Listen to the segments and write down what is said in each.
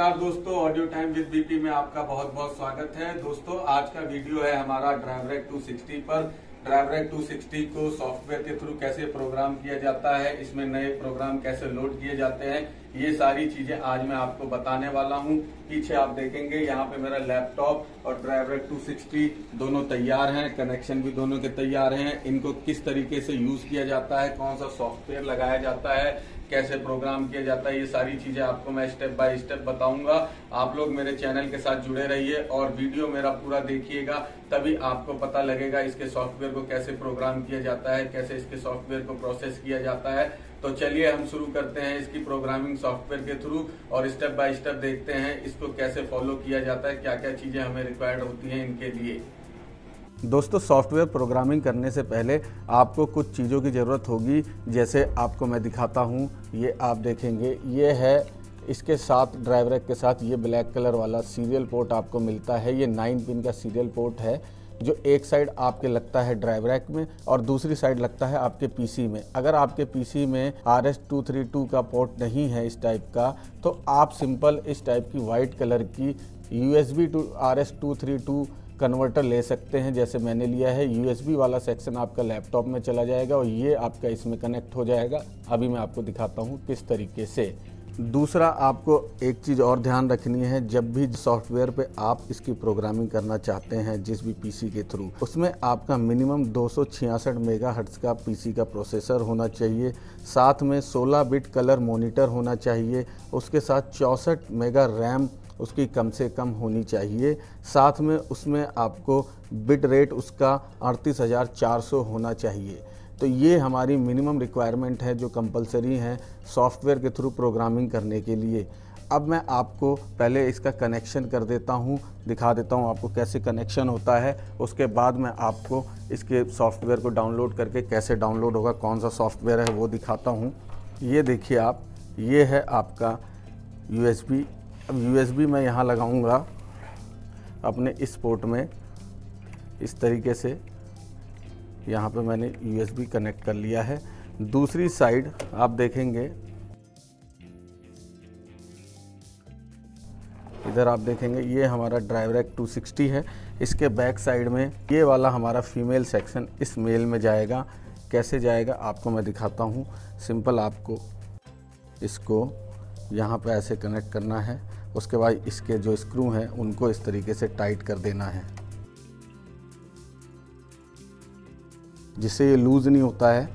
नमस्कार दोस्तों, audio time with BP में आपका बहुत बहुत स्वागत है। दोस्तों आज का वीडियो है हमारा ड्राइवरेक 260 पर। ड्राइवरेक 260 को सॉफ्टवेयर के थ्रू कैसे प्रोग्राम किया जाता है, इसमें नए प्रोग्राम कैसे लोड किए जाते हैं, ये सारी चीजें आज मैं आपको बताने वाला हूँ। पीछे आप देखेंगे यहाँ पे मेरा लैपटॉप और ड्राइवरेक 260 दोनों तैयार हैं, कनेक्शन भी दोनों के तैयार हैं। इनको किस तरीके से यूज किया जाता है, कौन सा सॉफ्टवेयर लगाया जाता है, कैसे प्रोग्राम किया जाता है, ये सारी चीजें आपको मैं स्टेप बाय स्टेप बताऊंगा। आप लोग मेरे चैनल के साथ जुड़े रहिए और वीडियो मेरा पूरा देखिएगा, तभी आपको पता लगेगा इसके सॉफ्टवेयर को कैसे प्रोग्राम किया जाता है, कैसे इसके सॉफ्टवेयर को प्रोसेस किया जाता है। तो चलिए हम शुरू करते हैं इसकी प्रोग्रामिंग सॉफ्टवेयर के थ्रू और स्टेप बाय स्टेप देखते हैं इसको कैसे फॉलो किया जाता है, क्या क्या चीजें हमें रिक्वायर्ड होती हैं इनके लिए। दोस्तों, सॉफ्टवेयर प्रोग्रामिंग करने से पहले आपको कुछ चीज़ों की ज़रूरत होगी, जैसे आपको मैं दिखाता हूँ। ये आप देखेंगे, ये है इसके साथ ड्राइवरेक के साथ ये ब्लैक कलर वाला सीरियल पोर्ट आपको मिलता है। ये 9 पिन का सीरियल पोर्ट है, जो एक साइड आपके लगता है ड्राइवरेक में और दूसरी साइड लगता है आपके पीसी में। अगर आपके पीसी में RS-232 का पोर्ट नहीं है इस टाइप का, तो आप सिंपल इस टाइप की वाइट कलर की USB टू RS-232 कन्वर्टर ले सकते हैं, जैसे मैंने लिया है। USB वाला सेक्शन आपका लैपटॉप में चला जाएगा और ये आपका इसमें कनेक्ट हो जाएगा। अभी मैं आपको दिखाता हूँ किस तरीके से। दूसरा, आपको एक चीज़ और ध्यान रखनी है, जब भी सॉफ्टवेयर पे आप इसकी प्रोग्रामिंग करना चाहते हैं जिस भी पीसी के थ्रू, उसमें आपका मिनिमम 266 मेगाहर्ट्ज़ का पीसी का प्रोसेसर होना चाहिए, साथ में 16 बिट कलर मॉनिटर होना चाहिए, उसके साथ 64 मेगा रैम उसकी कम से कम होनी चाहिए, साथ में उसमें आपको बिट रेट उसका 38400 होना चाहिए। तो ये हमारी मिनिमम रिक्वायरमेंट है जो कंपलसरी है सॉफ्टवेयर के थ्रू प्रोग्रामिंग करने के लिए। अब मैं आपको पहले इसका कनेक्शन कर देता हूँ, दिखा देता हूँ आपको कैसे कनेक्शन होता है। उसके बाद मैं आपको इसके सॉफ्टवेयर को डाउनलोड करके कैसे डाउनलोड होगा, कौन सा सॉफ्टवेयर है वो दिखाता हूँ। ये देखिए आप, ये है आपका USB। अब USB मैं यहाँ लगाऊंगा अपने इस पोर्ट में, इस तरीके से यहाँ पे मैंने USB कनेक्ट कर लिया है। दूसरी साइड आप देखेंगे, इधर आप देखेंगे ये हमारा ड्राइवरेक 260 है। इसके बैक साइड में ये वाला हमारा फीमेल सेक्शन इस मेल में जाएगा। कैसे जाएगा आपको मैं दिखाता हूँ। सिंपल आपको इसको यहाँ पे ऐसे कनेक्ट करना है, उसके बाद इसके जो स्क्रू हैं उनको इस तरीके से टाइट कर देना है, जिससे ये लूज़ नहीं होता है।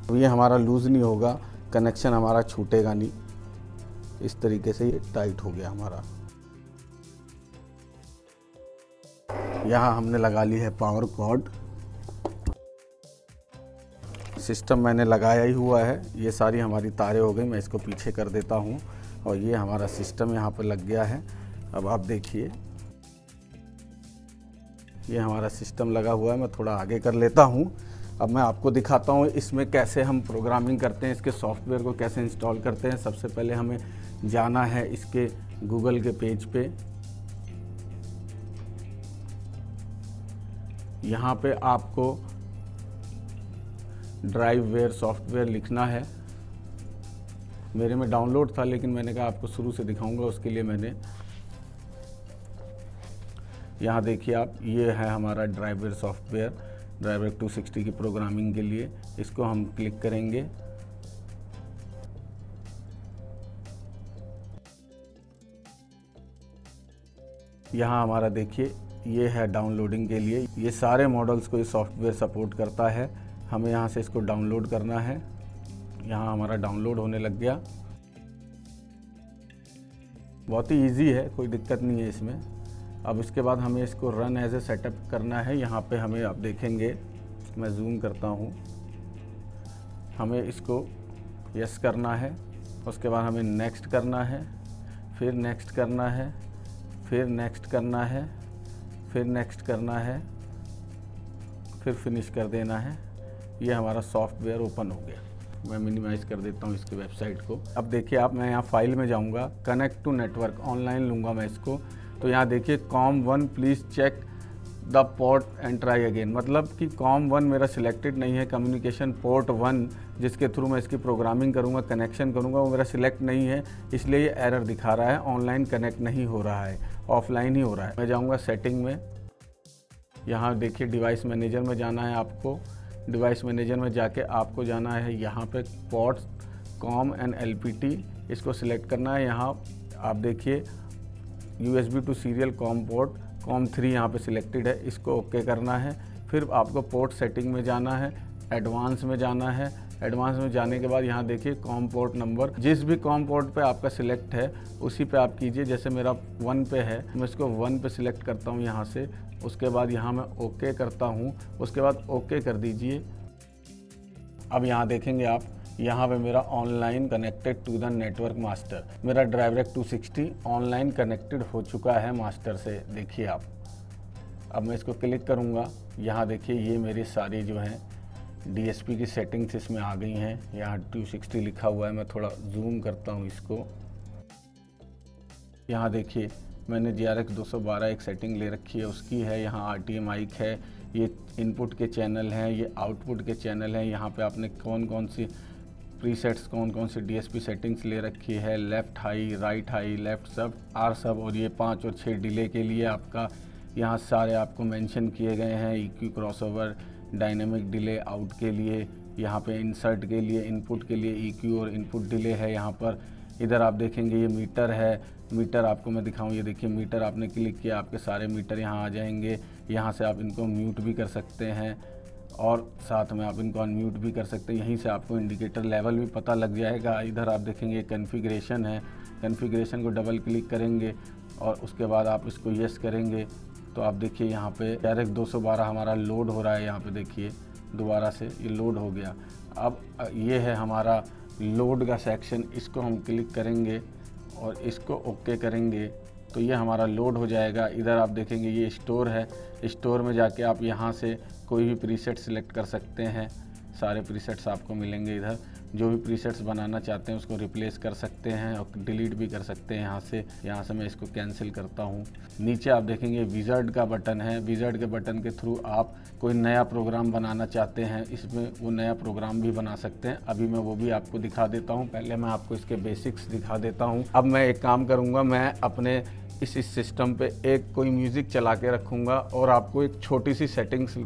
तो ये हमारा लूज़ नहीं होगा, कनेक्शन हमारा छूटेगा नहीं। इस तरीके से ये टाइट हो गया हमारा। यहाँ हमने लगा ली है पावर कॉर्ड। सिस्टम मैंने लगाया ही हुआ है, ये सारी हमारी तारें हो गई। मैं इसको पीछे कर देता हूँ और ये हमारा सिस्टम यहाँ पर लग गया है। अब आप देखिए, ये हमारा सिस्टम लगा हुआ है। मैं थोड़ा आगे कर लेता हूँ। अब मैं आपको दिखाता हूँ इसमें कैसे हम प्रोग्रामिंग करते हैं, इसके सॉफ्टवेयर को कैसे इंस्टॉल करते हैं। सबसे पहले हमें जाना है इसके गूगल के पेज पे। यहाँ पे आपको ड्राइववेयर सॉफ्टवेयर लिखना है। मेरे में डाउनलोड था, लेकिन मैंने कहा आपको शुरू से दिखाऊंगा, उसके लिए मैंने यहाँ देखिए आप, ये है हमारा ड्राइववेयर सॉफ्टवेयर ड्राइवरेक 260 की प्रोग्रामिंग के लिए। इसको हम क्लिक करेंगे। यहाँ हमारा देखिए ये है डाउनलोडिंग के लिए। ये सारे मॉडल्स को ये सॉफ्टवेयर सपोर्ट करता है। हमें यहाँ से इसको डाउनलोड करना है। यहाँ हमारा डाउनलोड होने लग गया। बहुत ही इजी है, कोई दिक्कत नहीं है इसमें। अब इसके बाद हमें इसको रन एज ए सेटअप करना है। यहाँ पे हमें आप देखेंगे, मैं जूम करता हूँ, हमें इसको यस करना है। उसके बाद हमें नेक्स्ट करना है, फिर नेक्स्ट करना है, फिर नेक्स्ट करना है, फिर नेक्स्ट करना है, फिर फिनिश कर देना है। ये हमारा सॉफ्टवेयर ओपन हो गया। मैं मिनिमाइज़ कर देता हूँ इसकी वेबसाइट को। अब देखिए आप, मैं यहाँ फाइल में जाऊँगा, कनेक्ट टू नेटवर्क ऑनलाइन लूँगा मैं इसको। तो यहाँ देखिए COM1 please check the port and try again, मतलब कि COM1 मेरा सिलेक्टेड नहीं है, कम्युनिकेशन पोर्ट 1 जिसके थ्रू मैं इसकी प्रोग्रामिंग करूँगा, कनेक्शन करूँगा, वो मेरा सिलेक्ट नहीं है, इसलिए ये एरर दिखा रहा है, ऑनलाइन कनेक्ट नहीं हो रहा है, ऑफलाइन ही हो रहा है। मैं जाऊँगा सेटिंग में, यहाँ देखिए डिवाइस मैनेजर में जाना है आपको। डिवाइस मैनेजर में जाके आपको जाना है यहाँ पे पोर्ट्स COM एंड LPT, इसको सिलेक्ट करना है। यहाँ आप देखिए USB to serial COM port COM3 यहाँ पे सिलेक्टेड है, इसको ओके करना है। फिर आपको पोर्ट सेटिंग में जाना है, एडवांस में जाना है। एडवांस में जाने के बाद यहाँ देखिए COM पोर्ट नंबर, जिस भी COM पोर्ट पे आपका सिलेक्ट है उसी पे आप कीजिए। जैसे मेरा 1 पे है, मैं इसको 1 पे सिलेक्ट करता हूँ यहाँ से। उसके बाद यहाँ मैं ओके करता हूँ, उसके बाद ओके कर दीजिए। अब यहाँ देखेंगे आप, यहाँ पे मेरा online connected to the network master, मेरा DriveRect 260 ऑनलाइन कनेक्टेड हो चुका है मास्टर से, देखिए आप। अब मैं इसको क्लिक करूँगा, यहाँ देखिए ये मेरी सारी जो हैं DSP की सेटिंग्स इसमें आ गई हैं। यहाँ 260 लिखा हुआ है, मैं थोड़ा जूम करता हूँ इसको। यहाँ देखिए मैंने GRX 212 एक सेटिंग ले रखी है, उसकी है। यहाँ RTM माइक है, ये इनपुट के चैनल हैं, ये आउटपुट के चैनल हैं। यहाँ पे आपने कौन कौन सी प्रीसेट्स, कौन कौन सी DSP सेटिंग्स ले रखी है, left high, right high, left सब, आर सब, और ये 5 और 6 डिले के लिए आपका यहाँ सारे आपको मेंशन किए गए हैं। EQ crossover, dynamic delay out के लिए, यहाँ पे इंसर्ट के लिए, इनपुट के लिए EQ और इनपुट डिले है यहाँ पर। इधर आप देखेंगे ये मीटर है, मीटर आपको मैं दिखाऊं, ये देखिए मीटर आपने क्लिक किया, आपके सारे मीटर यहाँ आ जाएंगे। यहाँ से आप इनको म्यूट भी कर सकते हैं और साथ में आप इनको अनम्यूट भी कर सकते हैं। यहीं से आपको इंडिकेटर लेवल भी पता लग जाएगा। इधर आप देखेंगे कॉन्फ़िगरेशन है, कॉन्फ़िगरेशन को डबल क्लिक करेंगे और उसके बाद आप इसको यस करेंगे तो आप देखिए यहाँ पे DirectX 212 हमारा लोड हो रहा है। यहाँ पे देखिए दोबारा से ये लोड हो गया। अब ये है हमारा लोड का सेक्शन, इसको हम क्लिक करेंगे और इसको ओके करेंगे तो ये हमारा लोड हो जाएगा। इधर आप देखेंगे ये स्टोर है, स्टोर में जाके आप यहाँ से कोई भी प्रीसेट सिलेक्ट कर सकते हैं, सारे प्रीसेट्स आपको मिलेंगे। इधर जो भी प्रीसेट्स बनाना चाहते हैं उसको रिप्लेस कर सकते हैं और डिलीट भी कर सकते हैं यहाँ से मैं इसको कैंसिल करता हूँ। नीचे आप देखेंगे विज़ार्ड का बटन है, विज़ार्ड के बटन के थ्रू आप कोई नया प्रोग्राम बनाना चाहते हैं, इसमें वो नया प्रोग्राम भी बना सकते हैं। अभी मैं वो भी आपको दिखा देता हूँ, पहले मैं आपको इसके बेसिक्स दिखा देता हूँ। अब मैं एक काम करूँगा, मैं अपने इस सिस्टम पे एक कोई म्यूज़िक चला के रखूँगा और आपको एक छोटी सी सेटिंग्स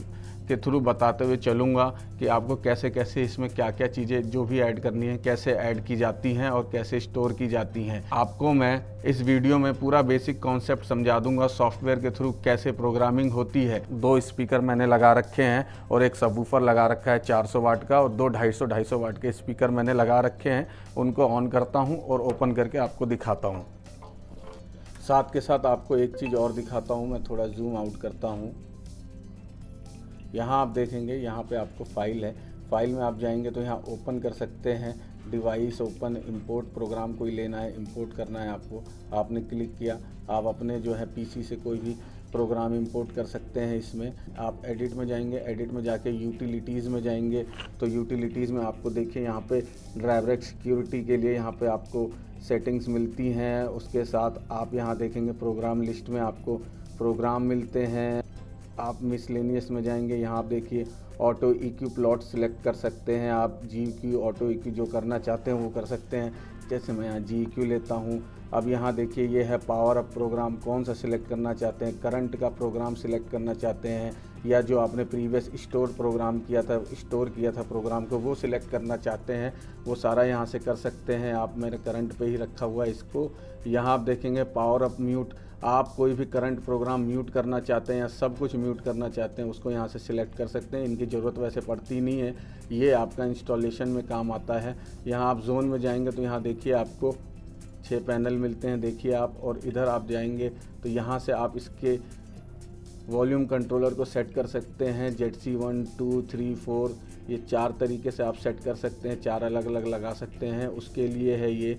के थ्रू बताते हुए चलूँगा कि आपको कैसे कैसे इसमें क्या क्या चीज़ें जो भी ऐड करनी है कैसे ऐड की जाती हैं और कैसे स्टोर की जाती हैं। आपको मैं इस वीडियो में पूरा बेसिक कॉन्सेप्ट समझा दूंगा, सॉफ्टवेयर के थ्रू कैसे प्रोग्रामिंग होती है। 2 स्पीकर मैंने लगा रखे हैं और एक सबवूफर लगा रखा है 400 वाट का और 2 250 वाट के स्पीकर मैंने लगा रखे हैं। उनको ऑन करता हूँ और ओपन करके आपको दिखाता हूँ। साथ के साथ आपको एक चीज़ और दिखाता हूँ, मैं थोड़ा जूम आउट करता हूँ। यहाँ आप देखेंगे यहाँ पे आपको फाइल है, फाइल में आप जाएंगे तो यहाँ ओपन कर सकते हैं, डिवाइस ओपन, इंपोर्ट प्रोग्राम कोई लेना है, इंपोर्ट करना है आपको, आपने क्लिक किया, आप अपने जो है पीसी से कोई भी प्रोग्राम इंपोर्ट कर सकते हैं। इसमें आप एडिट में जाएंगे, एडिट में जाके यूटिलिटीज़ में जाएंगे तो यूटिलिटीज़ में आपको देखिए यहाँ पे DriveRect सिक्योरिटी के लिए यहाँ पे आपको सेटिंग्स मिलती हैं। उसके साथ आप यहाँ देखेंगे प्रोग्राम लिस्ट में आपको प्रोग्राम मिलते हैं। आप मिसलेनियस में जाएंगे, यहाँ आप देखिए ऑटो EQ प्लॉट सिलेक्ट कर सकते हैं, आप GEQ ऑटो EQ जो करना चाहते हैं वो कर सकते हैं। जैसे मैं यहाँ GEQ लेता हूँ। अब यहाँ देखिए ये है पावर अप प्रोग्राम, कौन सा सिलेक्ट करना चाहते हैं, करंट का प्रोग्राम सिलेक्ट करना चाहते हैं या जो आपने प्रीवियस स्टोर प्रोग्राम किया था, स्टोर किया था प्रोग्राम को, वो सिलेक्ट करना चाहते हैं, वो सारा यहाँ से कर सकते हैं। आप मेरे करंट पे ही रखा हुआ है इसको। यहाँ आप देखेंगे पावर अप म्यूट, आप कोई भी करंट प्रोग्राम म्यूट करना चाहते हैं या सब कुछ म्यूट करना चाहते हैं उसको यहाँ से सिलेक्ट कर सकते हैं। इनकी ज़रूरत वैसे पड़ती नहीं है, ये आपका इंस्टॉलेशन में काम आता है। यहाँ आप जोन में जाएंगे तो यहाँ देखिए आपको 6 पैनल मिलते हैं, देखिए आप, और इधर आप जाएंगे तो यहाँ से आप इसके वॉल्यूम कंट्रोलर को सेट कर सकते हैं। ZC 1 2 3 4 ये 4 तरीके से आप सेट कर सकते हैं, 4 अलग अलग लगा सकते हैं। उसके लिए है ये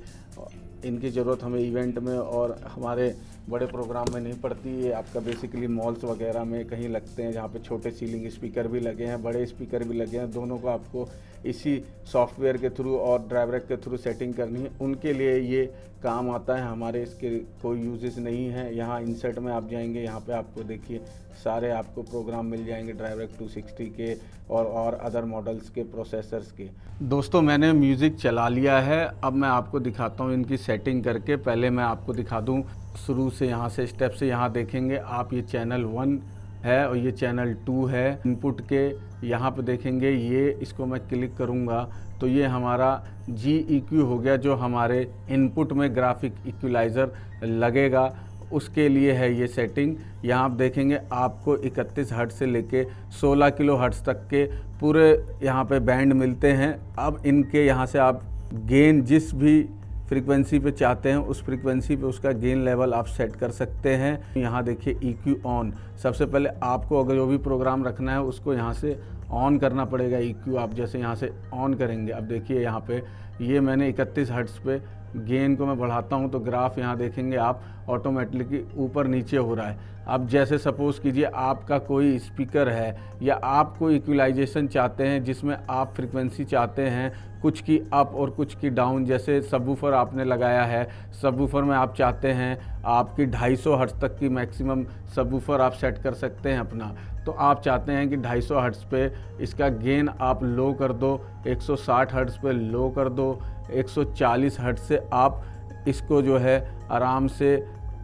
इनकी ज़रूरत हमें इवेंट में और हमारे बड़े प्रोग्राम में नहीं पड़ती। ये आपका बेसिकली मॉल्स वगैरह में कहीं लगते हैं, जहाँ पे छोटे सीलिंग स्पीकर भी लगे हैं, बड़े स्पीकर भी लगे हैं। दोनों को आपको इसी सॉफ्टवेयर के थ्रू और ड्राइवरैक के थ्रू सेटिंग करनी है, उनके लिए ये काम आता है। हमारे इसके कोई यूजेस नहीं है। यहाँ इंसर्ट में आप जाएंगे, यहाँ पे आपको देखिए सारे आपको प्रोग्राम मिल जाएंगे ड्राइवरैक 260 के और अदर मॉडल्स के प्रोसेसर्स के। दोस्तों मैंने म्यूज़िक चला लिया है, अब मैं आपको दिखाता हूँ इनकी सेटिंग करके। पहले मैं आपको दिखा दूँ शुरू से, यहाँ से स्टेप से। यहाँ देखेंगे आप ये चैनल 1 है और ये चैनल 2 है। इनपुट के यहाँ पे देखेंगे ये, इसको मैं क्लिक करूँगा तो ये हमारा GEQ हो गया, जो हमारे इनपुट में ग्राफिक इक्वलाइज़र लगेगा उसके लिए है ये सेटिंग। यहाँ आप देखेंगे आपको 31 हर्ट्ज से लेके 16 किलो हर्ट्ज तक के पूरे यहाँ पे बैंड मिलते हैं। अब इनके यहाँ से आप गेन जिस भी फ्रीक्वेंसी पे चाहते हैं उस फ्रीक्वेंसी पे उसका गेन लेवल आप सेट कर सकते हैं। यहाँ देखिए EQ ऑन, सबसे पहले आपको अगर जो भी प्रोग्राम रखना है उसको यहाँ से ऑन करना पड़ेगा। EQ आप जैसे यहाँ से ऑन करेंगे, अब देखिए यहाँ पे ये मैंने 31 हर्ट्ज पे गेन को मैं बढ़ाता हूँ तो ग्राफ यहाँ देखेंगे आप ऑटोमेटिकली ऊपर नीचे हो रहा है। अब जैसे सपोज़ कीजिए आपका कोई स्पीकर है या आप कोई इक्वलाइजेशन चाहते हैं जिसमें आप फ्रीक्वेंसी चाहते हैं कुछ की अप और कुछ की डाउन, जैसे सबवूफर आपने लगाया है, सबवूफर में आप चाहते हैं आपकी 250 हर्ट्ज तक की मैक्सिमम सबवूफर आप सेट कर सकते हैं अपना। तो आप चाहते हैं कि 250 हर्ट्ज पे इसका गेन आप लो कर दो, 160 हर्ट्ज पे लो कर दो, 140 हर्ट्ज से आप इसको जो है आराम से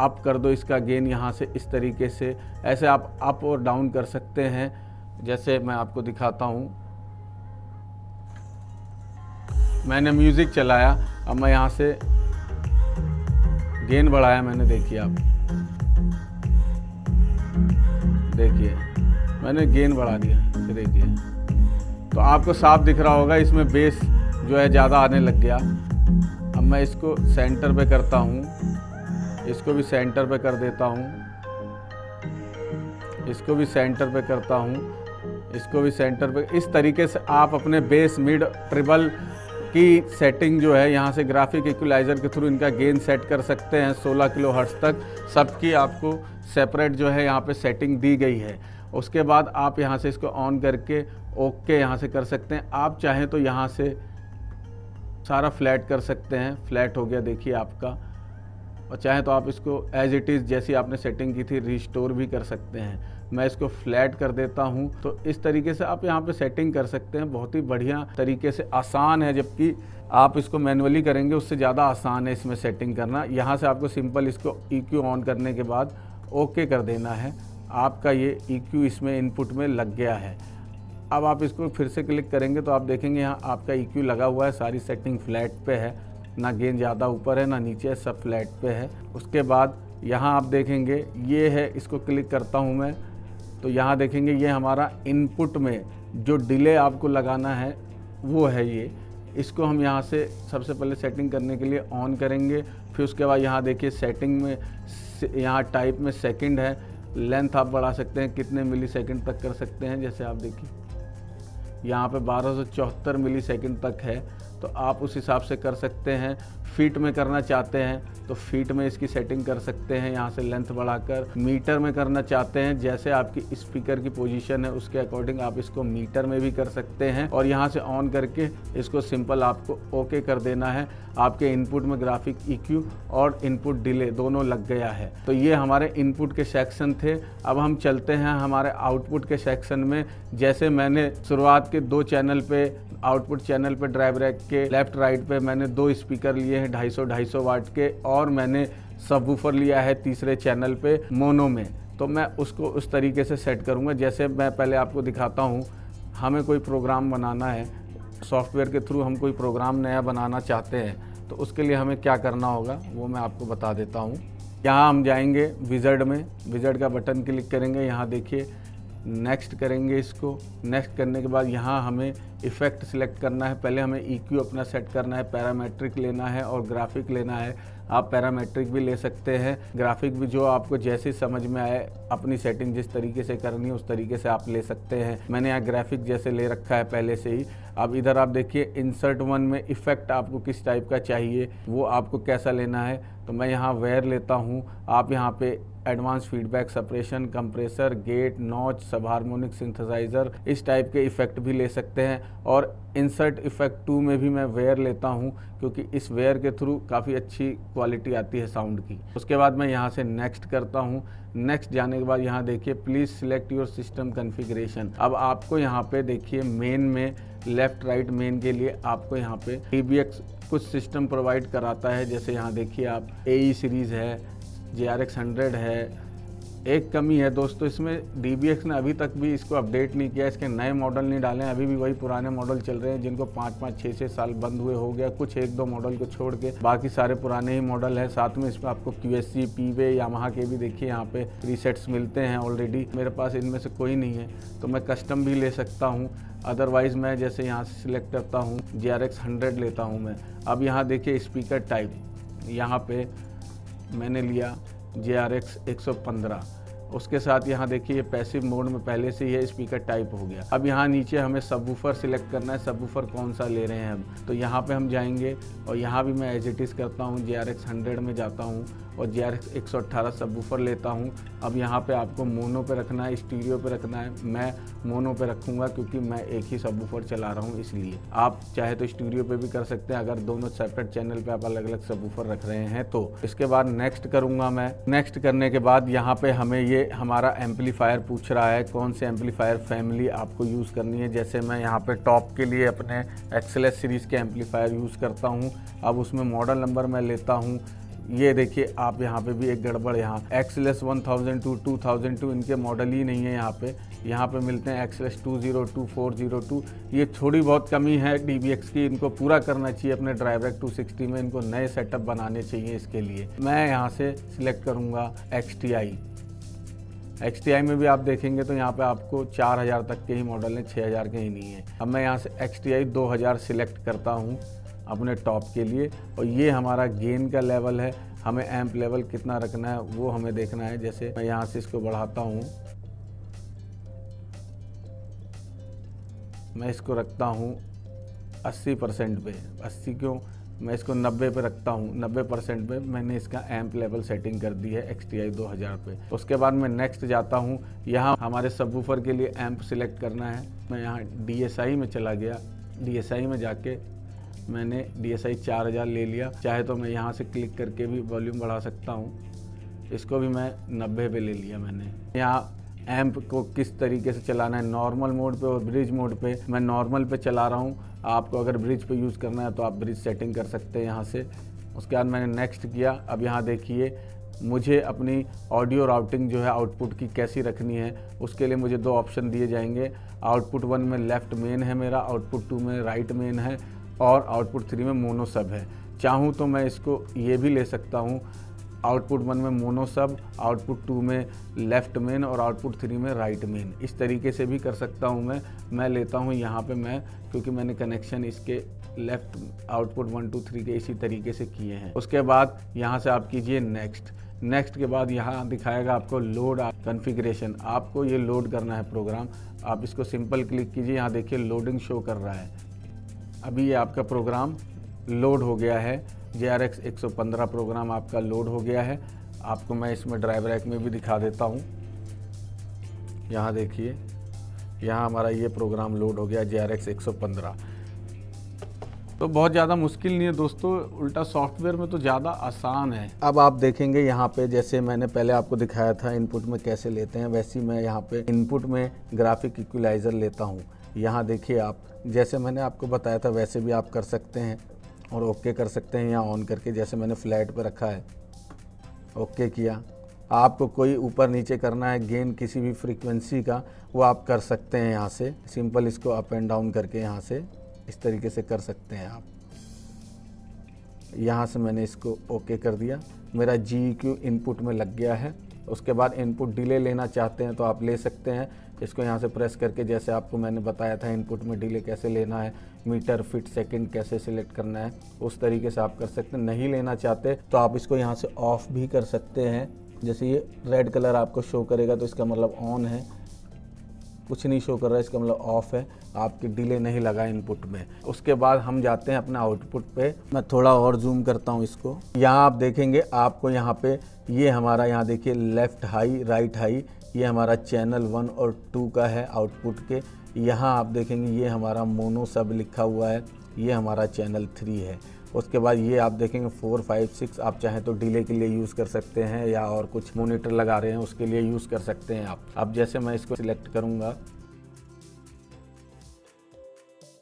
अप कर दो इसका गेन यहाँ से इस तरीके से। ऐसे आप अप और डाउन कर सकते हैं। जैसे मैं आपको दिखाता हूँ, मैंने म्यूज़िक चलाया, अब मैं यहाँ से गेन बढ़ाया मैंने, देखिए आप देखिए मैंने गेन बढ़ा दिया, देखिए तो आपको साफ दिख रहा होगा इसमें बेस जो है ज़्यादा आने लग गया। अब मैं इसको सेंटर पे करता हूँ, इसको भी सेंटर पे कर देता हूँ, इसको भी सेंटर पे करता हूँ, इसको भी सेंटर पे। इस तरीके से आप अपने बेस मिड ट्रिबल की सेटिंग जो है यहाँ से ग्राफिक इक्वलाइज़र के थ्रू इनका गेन सेट कर सकते हैं 16 किलो हर्ट्ज तक। सबकी आपको सेपरेट जो है यहाँ पे सेटिंग दी गई है। उसके बाद आप यहाँ से इसको ऑन करके ओके यहाँ से कर सकते हैं। आप चाहें तो यहाँ से सारा फ्लैट कर सकते हैं, फ्लैट हो गया देखिए आपका। और चाहे तो आप इसको एज इट इज़ जैसी आपने सेटिंग की थी रिस्टोर भी कर सकते हैं। मैं इसको फ्लैट कर देता हूं, तो इस तरीके से आप यहां पे सेटिंग कर सकते हैं। बहुत ही बढ़िया तरीके से, आसान है, जबकि आप इसको मैनुअली करेंगे उससे ज़्यादा आसान है इसमें सेटिंग करना। यहां से आपको सिंपल इसको EQ ऑन करने के बाद ओके कर देना है। आपका ये EQ इसमें इनपुट में लग गया है। अब आप इसको फिर से क्लिक करेंगे तो आप देखेंगे यहाँ आपका EQ लगा हुआ है, सारी सेटिंग फ्लैट पे है, ना गेन ज़्यादा ऊपर है ना नीचे है, सब फ्लैट पे है। उसके बाद यहाँ आप देखेंगे ये है, इसको क्लिक करता हूँ मैं तो यहाँ देखेंगे ये हमारा इनपुट में जो डिले आपको लगाना है वो है ये। इसको हम यहाँ से सबसे पहले सेटिंग करने के लिए ऑन करेंगे। फिर उसके बाद यहाँ देखिए सेटिंग में यहाँ टाइप में सेकंड है, लेंथ आप बढ़ा सकते हैं, कितने मिली सेकंड तक कर सकते हैं। जैसे आप देखिए यहाँ पे 1274 मिली सेकंड तक है, तो आप उस हिसाब से कर सकते हैं। फीट में करना चाहते हैं तो फीट में इसकी सेटिंग कर सकते हैं, यहाँ से लेंथ बढ़ाकर। मीटर में करना चाहते हैं, जैसे आपकी स्पीकर की पोजीशन है उसके अकॉर्डिंग आप इसको मीटर में भी कर सकते हैं। और यहाँ से ऑन करके इसको सिंपल आपको ओके कर देना है। आपके इनपुट में ग्राफिक EQ और इनपुट डिले दोनों लग गया है। तो ये हमारे इनपुट के सेक्शन थे। अब हम चलते हैं हमारे आउटपुट के सेक्शन में। जैसे मैंने शुरुआत के 2 चैनल पे, आउटपुट चैनल पे ड्राइवरैक के लेफ्ट राइट पे मैंने 2 स्पीकर लिए हैं 250 वाट के, और मैंने सबवूफर लिया है तीसरे चैनल पे मोनो में। तो मैं उसको उस तरीके से सेट करूँगा। जैसे मैं पहले आपको दिखाता हूँ, हमें कोई प्रोग्राम बनाना है, सॉफ्टवेयर के थ्रू हम कोई प्रोग्राम नया बनाना चाहते हैं, तो उसके लिए हमें क्या करना होगा वो मैं आपको बता देता हूँ। यहाँ हम जाएंगे विज़ार्ड में, विज़ार्ड का बटन क्लिक करेंगे, यहाँ देखिए नेक्स्ट करेंगे। इसको नेक्स्ट करने के बाद यहाँ हमें इफ़ेक्ट सिलेक्ट करना है। पहले हमें EQ अपना सेट करना है, पैरामेट्रिक लेना है और ग्राफिक लेना है। आप पैरामेट्रिक भी ले सकते हैं, ग्राफिक भी, जो आपको जैसे समझ में आए, अपनी सेटिंग जिस तरीके से करनी है उस तरीके से आप ले सकते हैं। मैंने यहाँ ग्राफिक जैसे ले रखा है पहले से ही। अब इधर आप देखिए इंसर्ट वन में इफेक्ट आपको किस टाइप का चाहिए, वो आपको कैसा लेना है, तो मैं यहाँ वेयर लेता हूँ। आप यहाँ पे advance feedback, suppression, compressor, gate, notch, sub harmonic, synthesizer, इस टाइप के इफेक्ट भी ले सकते हैं। और इंसर्ट इफेक्ट 2 में भी मैं वेयर लेता हूँ, क्योंकि इस वेयर के थ्रू काफ़ी अच्छी क्वालिटी आती है साउंड की। उसके बाद मैं यहाँ से नेक्स्ट करता हूँ। नेक्स्ट जाने के बाद यहाँ देखिए please select your system configuration. अब आपको यहाँ पे देखिए मेन में लेफ़्ट राइट मेन के लिए आपको यहाँ पे DBX कुछ सिस्टम प्रोवाइड कराता है। जैसे यहाँ देखिए आप AE सीरीज़ है, JRX 100 है। एक कमी है दोस्तों इसमें, DBX ने अभी तक भी इसको अपडेट नहीं किया, इसके नए मॉडल नहीं डाले हैं। अभी भी वही पुराने मॉडल चल रहे हैं जिनको 5-5, 6-6 साल बंद हुए हो गया, कुछ 1-2 मॉडल को छोड़ के बाकी सारे पुराने ही मॉडल है। साथ में इसमें आपको QSC, P-Way, यामाहा के भी देखिए यहाँ पे प्रीसेट्स मिलते हैं ऑलरेडी। मेरे पास इनमें से कोई नहीं है तो मैं कस्टम भी ले सकता हूँ। अदरवाइज़ मैं जैसे यहाँ से सिलेक्ट करता हूँ JRX 100 लेता हूँ मैं। अब यहाँ देखिए स्पीकर टाइप, यहाँ पे मैंने लिया JRX 115। उसके साथ यहाँ देखिए ये पैसिव मोड में पहले से ये स्पीकर टाइप हो गया। अब यहाँ नीचे हमें सबवूफर सिलेक्ट करना है, सबवूफर कौन सा ले रहे हैं हम, तो यहाँ पे हम जाएंगे और यहाँ भी मैं एज इट इज़ करता हूँ, JRX 100 में जाता हूँ और JRX 118 सबवूफर लेता हूँ। अब यहाँ पे आपको मोनो पे रखना है, स्टीरियो पे रखना है। मैं मोनो पे रखूँगा क्योंकि मैं एक ही सबवूफर चला रहा हूँ, इसलिए। आप चाहे तो स्टीरियो पे भी कर सकते हैं अगर दोनों सेपरेट चैनल पे आप अलग अलग सबवूफर रख रहे हैं तो। इसके बाद नेक्स्ट करूँगा मैं। नेक्स्ट करने के बाद यहाँ पे हमें ये हमारा एम्पलीफायर पूछ रहा है, कौन से एम्पलीफायर फैमिली आपको यूज़ करनी है। जैसे मैं यहाँ पे टॉप के लिए अपने XLS सीरीज़ के एम्पलीफायर यूज़ करता हूँ। अब उसमें मॉडल नंबर मैं लेता हूँ। ये देखिए आप यहाँ पे भी एक गड़बड़, यहाँ XLS 1002, 2002 इनके मॉडल ही नहीं है यहाँ पे मिलते हैं XLS 202, 402। ये थोड़ी बहुत कमी है DBX की, इनको पूरा करना चाहिए अपने DriveRack 260 में। इनको नए सेटअप बनाने चाहिए। इसके लिए मैं यहाँ से सिलेक्ट करूँगा XTI में भी आप देखेंगे तो यहाँ पे आपको 4000 तक के ही मॉडल हैं, 6000 के ही नहीं है। अब मैं यहाँ से XTI 2000 सिलेक्ट करता हूँ अपने टॉप के लिए और ये हमारा गेन का लेवल है। हमें एम्प लेवल कितना रखना है वो हमें देखना है। जैसे मैं यहाँ से इसको बढ़ाता हूँ, मैं इसको रखता हूँ 80% पे। 80 क्यों, मैं इसको 90 पे रखता हूँ। 90% पे मैंने इसका एम्प लेवल सेटिंग कर दी है XTI 2000 पे। उसके बाद मैं नेक्स्ट जाता हूँ। यहाँ हमारे सबवूफर के लिए एम्प सिलेक्ट करना है। मैं यहाँ DSI में चला गया। DSI में जाके मैंने DSI 4000 ले लिया। चाहे तो मैं यहाँ से क्लिक करके भी वॉल्यूम बढ़ा सकता हूँ। इसको भी मैं 90 पे ले लिया मैंने। यहाँ एम्प को किस तरीके से चलाना है, नॉर्मल मोड पे और ब्रिज मोड पे। मैं नॉर्मल पे चला रहा हूँ, आपको अगर ब्रिज पे यूज़ करना है तो आप ब्रिज सेटिंग कर सकते हैं यहाँ से। उसके बाद मैंने नेक्स्ट किया। अब यहाँ देखिए मुझे अपनी ऑडियो राउटिंग जो है आउटपुट की कैसी रखनी है, उसके लिए मुझे 2 ऑप्शन दिए जाएंगे। आउटपुट 1 में लेफ़्ट मेन है मेरा, आउटपुट 2 में राइट मेन है और आउटपुट 3 में मोनो सब है। चाहूँ तो मैं इसको ये भी ले सकता हूँ, आउटपुट 1 में मोनो सब, आउटपुट 2 में लेफ़्ट मेन और आउटपुट 3 में राइट मेन। इस तरीके से भी कर सकता हूँ मैं लेता हूँ यहाँ पे मैं, क्योंकि मैंने कनेक्शन इसके लेफ़्ट आउटपुट 1, 2, 3 के इसी तरीके से किए हैं। उसके बाद यहाँ से आप कीजिए नेक्स्ट के बाद यहाँ दिखाएगा आपको लोड कॉन्फ़िगरेशन। आपको ये लोड करना है प्रोग्राम। आप इसको सिंपल क्लिक कीजिए, यहाँ देखिए लोडिंग शो कर रहा है। अभी ये आपका प्रोग्राम लोड हो गया है। JRX 115 प्रोग्राम आपका लोड हो गया है। आपको मैं इसमें DriveRack में भी दिखा देता हूँ। यहाँ देखिए, यहाँ हमारा ये प्रोग्राम लोड हो गया JRX 115। तो बहुत ज़्यादा मुश्किल नहीं है दोस्तों, उल्टा सॉफ्टवेयर में तो ज़्यादा आसान है। अब आप देखेंगे यहाँ पे जैसे मैंने पहले आपको दिखाया था इनपुट में कैसे लेते हैं, वैसे ही मैं यहाँ पे इनपुट में ग्राफिक इक्वलाइज़र लेता हूँ। यहाँ देखिए आप, जैसे मैंने आपको बताया था वैसे भी आप कर सकते हैं और ओके कर सकते हैं यहाँ ऑन करके। जैसे मैंने फ्लैट पे रखा है, ओके किया। आपको कोई ऊपर नीचे करना है गेन किसी भी फ्रीक्वेंसी का, वो आप कर सकते हैं यहाँ से। सिंपल इसको अप एंड डाउन करके यहाँ से इस तरीके से कर सकते हैं आप। यहाँ से मैंने इसको ओके कर दिया। मेरा GEQ इनपुट में लग गया है। उसके बाद इनपुट डिले लेना चाहते हैं तो आप ले सकते हैं। इसको यहाँ से प्रेस करके, जैसे आपको मैंने बताया था इनपुट में डिले कैसे लेना है, मीटर फीट सेकंड कैसे सिलेक्ट करना है, उस तरीके से आप कर सकते हैं। नहीं लेना चाहते तो आप इसको यहाँ से ऑफ भी कर सकते हैं। जैसे ये रेड कलर आपको शो करेगा तो इसका मतलब ऑन है, कुछ नहीं शो कर रहा है इसका मतलब ऑफ है, आपकी डिले नहीं लगा इनपुट में। उसके बाद हम जाते हैं अपने आउटपुट पे। मैं थोड़ा और जूम करता हूँ इसको। यहाँ आप देखेंगे आपको यहाँ पे ये हमारा, यहाँ देखिए लेफ़्ट हाई राइट हाई, ये हमारा चैनल 1 और 2 का है आउटपुट के। यहाँ आप देखेंगे ये हमारा मोनो सब लिखा हुआ है, ये हमारा चैनल 3 है। उसके बाद ये आप देखेंगे 4, 5, 6, आप चाहें तो डिले के लिए यूज़ कर सकते हैं या और कुछ मॉनिटर लगा रहे हैं उसके लिए यूज़ कर सकते हैं आप। अब जैसे मैं इसको सिलेक्ट करूँगा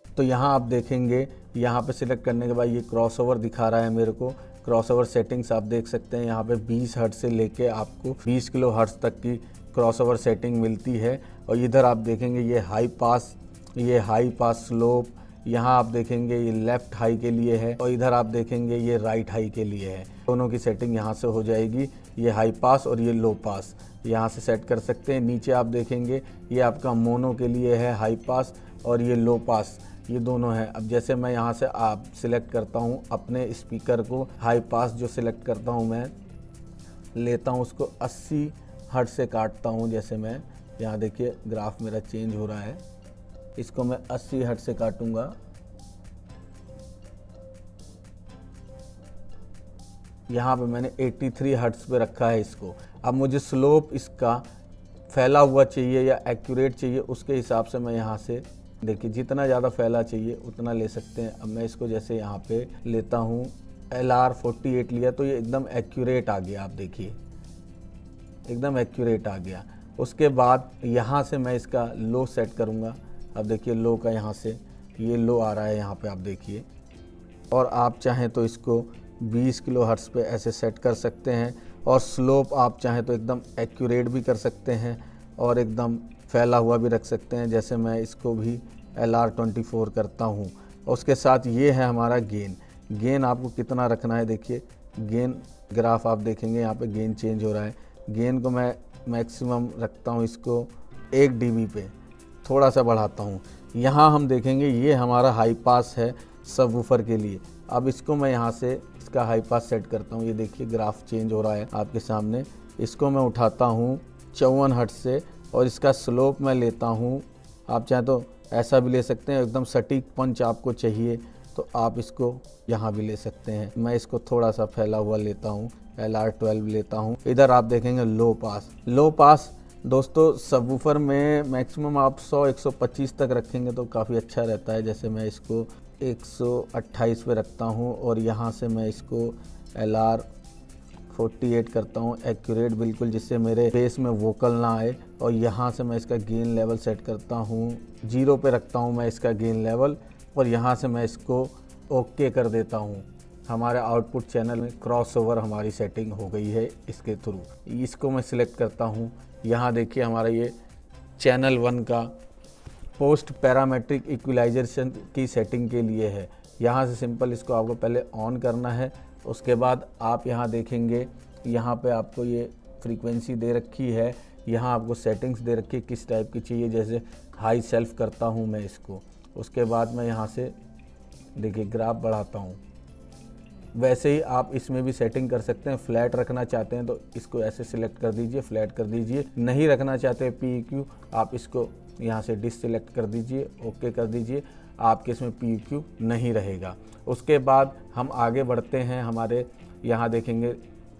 तो यहाँ आप देखेंगे, यहाँ पे सिलेक्ट करने के बाद ये क्रॉसओवर दिखा रहा है मेरे को। क्रॉसओवर सेटिंग्स आप देख सकते हैं, यहाँ पे 20 हर्ट्ज से लेके आपको 20 किलो हर्ट्ज तक की क्रॉसओवर सेटिंग मिलती है। और इधर आप देखेंगे ये हाई पास स्लोप, यहाँ आप देखेंगे ये लेफ़्ट हाई के लिए है और इधर आप देखेंगे ये राइट हाई के लिए है। दोनों की सेटिंग यहाँ से हो जाएगी। ये हाई पास और ये लो पास यहाँ से सेट कर सकते हैं। नीचे आप देखेंगे ये आपका मोनो के लिए है हाई पास और ये लो पास, ये दोनों हैं। अब जैसे मैं यहाँ से आप सिलेक्ट करता हूँ अपने स्पीकर को, हाई पास जो सिलेक्ट करता हूँ मैं लेता हूँ उसको 80 हर्ट्ज से काटता हूँ। जैसे मैं यहाँ देखिए ग्राफ मेरा चेंज हो रहा है, इसको मैं 80 हर्ट्ज से काटूंगा। यहाँ पे मैंने 83 हर्ट्ज पे रखा है इसको। अब मुझे स्लोप इसका फैला हुआ चाहिए या एक्यूरेट चाहिए, उसके हिसाब से मैं यहाँ से देखिए जितना ज़्यादा फैला चाहिए उतना ले सकते हैं। अब मैं इसको जैसे यहाँ पे लेता हूँ, LR48 लिया तो ये एकदम एक्यूरेट आ गया। आप देखिए एकदम एक्यूरेट आ गया। उसके बाद यहाँ से मैं इसका लो सेट करूँगा। अब देखिए लो का यहाँ से ये लो आ रहा है यहाँ पे आप देखिए। और आप चाहें तो इसको 20 किलो हर्ट्ज पे ऐसे सेट कर सकते हैं। और स्लोप आप चाहें तो एकदम एक्यूरेट भी कर सकते हैं और एकदम फैला हुआ भी रख सकते हैं। जैसे मैं इसको भी LR24 करता हूँ। उसके साथ ये है हमारा गेन आपको कितना रखना है। देखिए गेन ग्राफ आप देखेंगे यहाँ पे गेन चेंज हो रहा है। गेन को मैं मैक्सिमम रखता हूँ इसको 1 dB पे, थोड़ा सा बढ़ाता हूँ। यहाँ हम देखेंगे ये हमारा हाई पास है सबवूफर के लिए। अब इसको मैं यहाँ से इसका हाई पास सेट करता हूँ। ये देखिए ग्राफ चेंज हो रहा है आपके सामने। इसको मैं उठाता हूँ 54 हर्ट्ज से और इसका स्लोप मैं लेता हूँ, आप चाहें तो ऐसा भी ले सकते हैं, एकदम सटीक पंच आपको चाहिए तो आप इसको यहाँ भी ले सकते हैं। मैं इसको थोड़ा सा फैला हुआ लेता हूँ, LR12 लेता हूँ। इधर आप देखेंगे लो पास दोस्तों सबवूफर में मैक्सिमम आप 100-125 तक रखेंगे तो काफ़ी अच्छा रहता है। जैसे मैं इसको 128 पे रखता हूँ और यहाँ से मैं इसको LR48 करता हूँ एक्यूरेट बिल्कुल, जिससे मेरे बेस में वोकल ना आए। और यहाँ से मैं इसका गेन लेवल सेट करता हूँ 0 पे रखता हूँ मैं इसका गेन लेवल। और यहाँ से मैं इसको ओके कर देता हूँ। हमारे आउटपुट चैनल में क्रॉसओवर हमारी सेटिंग हो गई है इसके थ्रू। इसको मैं सिलेक्ट करता हूँ। यहाँ देखिए हमारा ये चैनल 1 का पोस्ट पैरामेट्रिक इक्विलाइजेशन की सेटिंग के लिए है। यहाँ से सिंपल इसको आपको पहले ऑन करना है। उसके बाद आप यहाँ देखेंगे यहाँ पे आपको ये फ्रीक्वेंसी दे रखी है, यहाँ आपको सेटिंग्स दे रखी है किस टाइप की चाहिए। जैसे हाई सेल्फ करता हूँ मैं इसको। उसके बाद मैं यहाँ से देखिए ग्राफ बढ़ाता हूँ। वैसे ही आप इसमें भी सेटिंग कर सकते हैं। फ्लैट रखना चाहते हैं तो इसको ऐसे सिलेक्ट कर दीजिए, फ्लैट कर दीजिए। नहीं रखना चाहते PEQ, आप इसको यहाँ से डिससिलेक्ट कर दीजिए, ओके कर दीजिए, आपके इसमें PEQ नहीं रहेगा। उसके बाद हम आगे बढ़ते हैं। हमारे यहाँ देखेंगे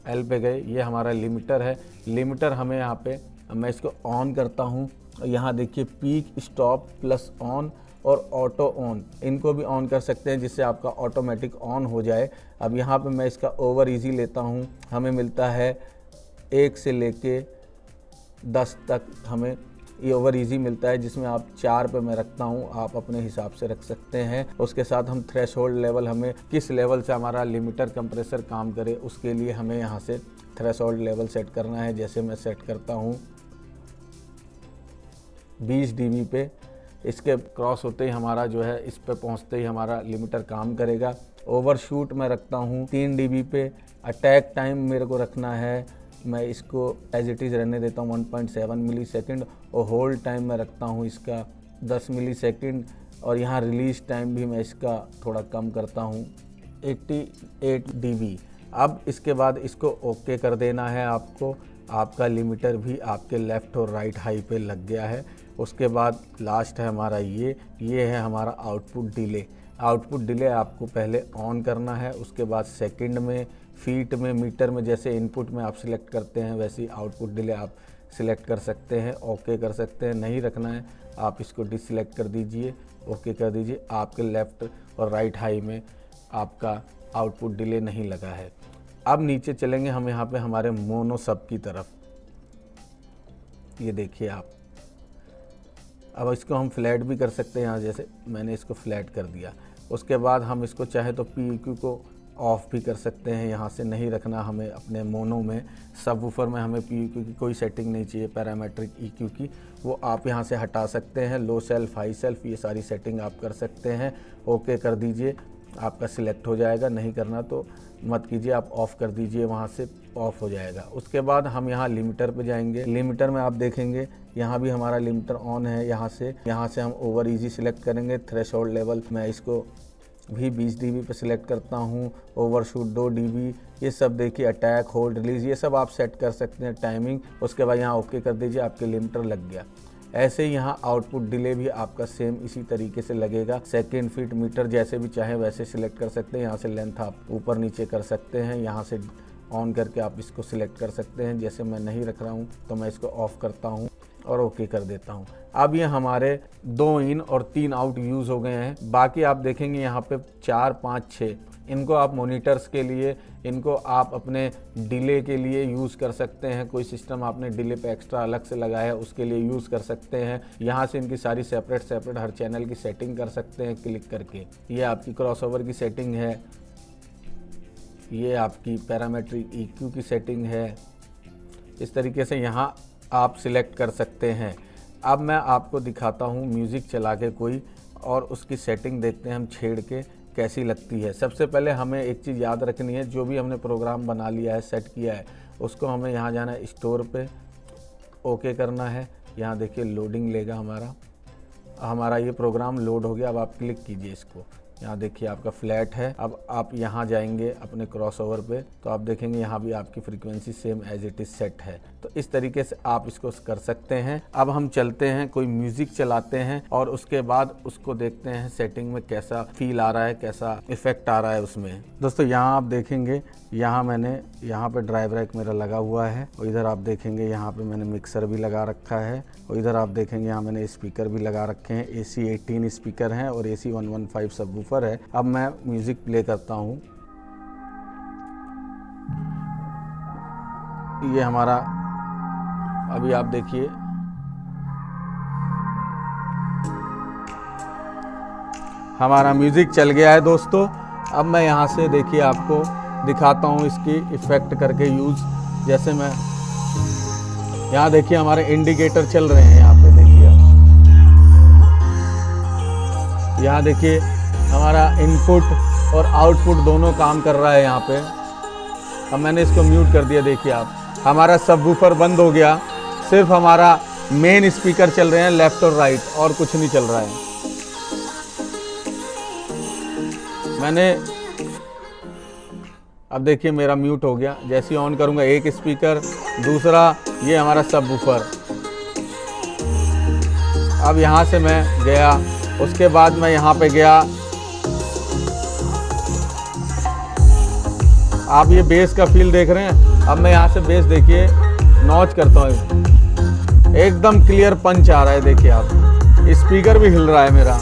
L पे गए, ये हमारा लिमिटर है। लिमिटर हमें यहाँ पे, मैं इसको ऑन करता हूँ। यहाँ देखिए पीक, स्टॉप, प्लस ऑन और ऑटो ऑन, इनको भी ऑन कर सकते हैं जिससे आपका ऑटोमेटिक ऑन हो जाए। अब यहाँ पे मैं इसका ओवर इजी लेता हूँ। हमें मिलता है 1 से लेके 10 तक हमें ये ओवर इजी मिलता है, जिसमें आप 4 पे मैं रखता हूँ, आप अपने हिसाब से रख सकते हैं। उसके साथ हम थ्रेशोल्ड लेवल, हमें किस लेवल से हमारा लिमिटर कंप्रेसर काम करे उसके लिए हमें यहाँ से थ्रेशोल्ड लेवल सेट करना है। जैसे मैं सेट करता हूँ 20 dB पे। इसके क्रॉस होते ही हमारा जो है, इस पे पहुंचते ही हमारा लिमिटर काम करेगा। ओवरशूट मैं रखता हूँ 3 dB पे। अटैक टाइम मेरे को रखना है मैं इसको एज इट इज़ रहने देता हूँ 1.7 मिली सेकेंड, और होल्ड टाइम मैं रखता हूँ इसका 10 मिली सेकेंड, और यहाँ रिलीज़ टाइम भी मैं इसका थोड़ा कम करता हूँ 88 dB। अब इसके बाद इसको ओके कर देना है आपको। आपका लिमिटर भी आपके लेफ़्ट और राइट हाई पे लग गया है। उसके बाद लास्ट है हमारा ये है हमारा आउटपुट डिले। आउटपुट डिले आपको पहले ऑन करना है, उसके बाद सेकंड में, फीट में, मीटर में, जैसे इनपुट में आप सिलेक्ट करते हैं वैसे ही आउटपुट डिले आप सिलेक्ट कर सकते हैं, ओके कर सकते हैं। नहीं रखना है आप इसको डिसलेक्ट कर दीजिए, ओके कर दीजिए। आपके लेफ़्ट और राइट हाई में आपका आउटपुट डिले नहीं लगा है। अब नीचे चलेंगे हम यहाँ पे हमारे मोनो सब की तरफ। ये देखिए आप, अब इसको हम फ्लैट भी कर सकते हैं, यहाँ जैसे मैंने इसको फ्लैट कर दिया। उसके बाद हम इसको चाहे तो PEQ को ऑफ़ भी कर सकते हैं, यहाँ से नहीं रखना हमें अपने मोनो में। सबवूफर में हमें PEQ की कोई सेटिंग नहीं चाहिए, पैरामीट्रिक EQ की, वो आप यहाँ से हटा सकते हैं। लो सेल्फ, हाई सेल्फ, ये सारी सेटिंग आप कर सकते हैं। ओके कर दीजिए, आपका सिलेक्ट हो जाएगा। नहीं करना तो मत कीजिए, आप ऑफ़ कर दीजिए, वहाँ से ऑफ़ हो जाएगा। उसके बाद हम यहाँ लिमिटर पे जाएंगे। लिमिटर में आप देखेंगे यहाँ भी हमारा लिमिटर ऑन है। यहाँ से हम ओवर ईजी सिलेक्ट करेंगे। थ्रेशोल्ड लेवल मैं इसको भी 20 dB पे सिलेक्ट करता हूँ। Overshoot 2 dB। ये सब देखिए, अटैक, होल्ड, रिलीज़, ये सब आप सेट कर सकते हैं। टाइमिंग, उसके बाद यहाँ ओके कर दीजिए, आपके लिमिटर लग गया। ऐसे ही यहाँ आउटपुट डिले भी आपका सेम इसी तरीके से लगेगा। सेकेंड, फीट, मीटर, जैसे भी चाहे वैसे सिलेक्ट कर सकते हैं। यहाँ से लेंथ आप ऊपर नीचे कर सकते हैं। यहाँ से ऑन करके आप इसको सिलेक्ट कर सकते हैं। जैसे मैं नहीं रख रहा हूँ तो मैं इसको ऑफ़ करता हूँ और ओके कर देता हूँ। अब ये हमारे 2 इन और 3 आउट यूज़ हो गए हैं। बाकी आप देखेंगे यहाँ पे 4, 5, 6, इनको आप मॉनिटर्स के लिए, इनको आप अपने डिले के लिए यूज़ कर सकते हैं। कोई सिस्टम आपने डिले पे एक्स्ट्रा अलग से लगाया है उसके लिए यूज़ कर सकते हैं। यहाँ से इनकी सारी सेपरेट हर चैनल की सेटिंग कर सकते हैं क्लिक करके। ये आपकी क्रॉसओवर की सेटिंग है, ये आपकी पैरामीट्रिक EQ की सेटिंग है। इस तरीके से यहाँ आप सिलेक्ट कर सकते हैं। अब मैं आपको दिखाता हूँ म्यूज़िक चला के कोई, और उसकी सेटिंग देखते हैं हम छेड़ के कैसी लगती है। सबसे पहले हमें एक चीज़ याद रखनी है, जो भी हमने प्रोग्राम बना लिया है, सेट किया है, उसको हमें यहाँ जाना है, स्टोर पे ओके करना है। यहाँ देखिए लोडिंग लेगा, हमारा ये प्रोग्राम लोड हो गया। अब आप क्लिक कीजिए इसको, यहाँ देखिए आपका फ्लैट है। अब आप यहाँ जाएंगे अपने क्रॉसओवर पे तो आप देखेंगे यहाँ भी आपकी frequency same as it is set है। तो इस तरीके से आप इसको कर सकते हैं। अब हम चलते हैं, कोई म्यूज़िक चलाते हैं और उसके बाद उसको देखते हैं सेटिंग में कैसा फील आ रहा है, कैसा इफ़ेक्ट आ रहा है उसमें। दोस्तों यहाँ आप देखेंगे, यहाँ पे ड्राइव रैक मेरा लगा हुआ है, और इधर आप देखेंगे यहाँ पे मैंने मिक्सर भी लगा रखा है, और इधर आप देखेंगे यहाँ मैंने स्पीकर भी लगा रखे हैं। AC 18 स्पीकर हैं और AC 115 सबवूफर है। अब मैं म्यूज़िक प्ले करता हूँ। ये हमारा, अभी आप देखिए, हमारा म्यूज़िक चल गया है दोस्तों। अब मैं यहाँ से देखिए आपको दिखाता हूँ इसकी इफ़ेक्ट करके यूज़। जैसे मैं यहाँ देखिए हमारे इंडिकेटर चल रहे हैं, यहाँ पे देखिए आप, यहाँ देखिए हमारा इनपुट और आउटपुट दोनों काम कर रहा है यहाँ पे। अब मैंने इसको म्यूट कर दिया, देखिए आप, हमारा सबवूफर बंद हो गया। सिर्फ हमारा मेन स्पीकर चल रहे हैं लेफ़्ट और राइट, और कुछ नहीं चल रहा है। अब देखिए मेरा म्यूट हो गया। जैसे ही ऑन करूंगा, एक स्पीकर, दूसरा ये हमारा सबवूफर। अब यहाँ से मैं गया, उसके बाद मैं यहाँ पे गया। आप ये बेस का फील देख रहे हैं। अब मैं यहाँ से बेस देखिए नॉच करता हूँ, एकदम क्लियर पंच आ रहा है। देखिए आप, स्पीकर भी हिल रहा है मेरा।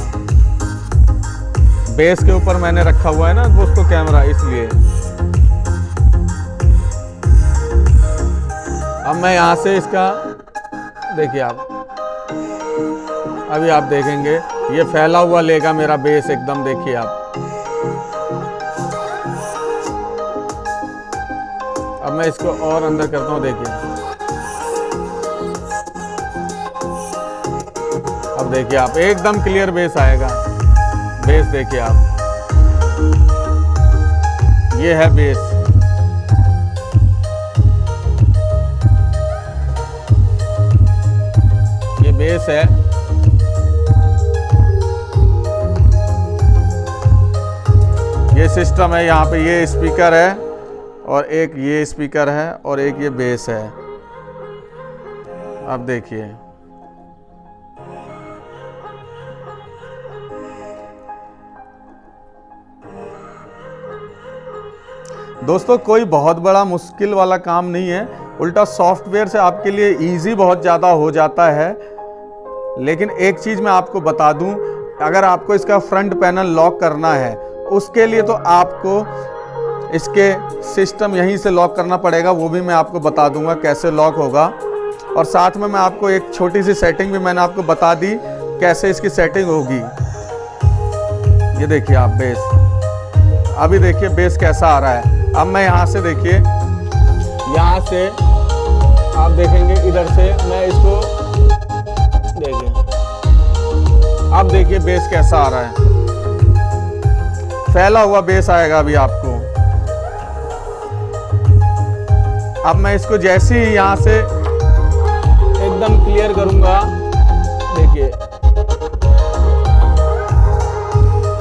बेस के ऊपर मैंने रखा हुआ है ना दोस्तों कैमरा, इसलिए। अब मैं यहाँ से इसका देखिए आप, अभी आप देखेंगे ये फैला हुआ लेगा मेरा बेस एकदम। देखिए आप, अब मैं इसको और अंदर करता हूँ, देखिए। अब देखिए आप, एकदम क्लियर बेस आएगा। बेस देखिए आप, ये है बेस। बेस है। ये सिस्टम है, यहाँ पे ये स्पीकर है और एक ये स्पीकर है और एक ये बेस है। अब देखिए, दोस्तों कोई बहुत बड़ा मुश्किल वाला काम नहीं है, उल्टा सॉफ्टवेयर से आपके लिए इजी बहुत ज़्यादा हो जाता है। लेकिन एक चीज़ मैं आपको बता दूं, अगर आपको इसका फ्रंट पैनल लॉक करना है उसके लिए तो आपको इसके सिस्टम यहीं से लॉक करना पड़ेगा, वो भी मैं आपको बता दूंगा कैसे लॉक होगा। और साथ में मैं आपको एक छोटी सी सेटिंग भी मैंने आपको बता दी कैसे इसकी सेटिंग होगी। ये देखिए आप बेस, अभी देखिए बेस कैसा आ रहा है। अब मैं यहाँ से देखिए, यहाँ से आप देखेंगे, इधर से मैं इसको देखिए, अब देखिए बेस कैसा आ रहा है, फैला हुआ बेस आएगा अभी आपको। अब मैं इसको जैसे ही यहाँ से एकदम क्लियर करूंगा, देखिए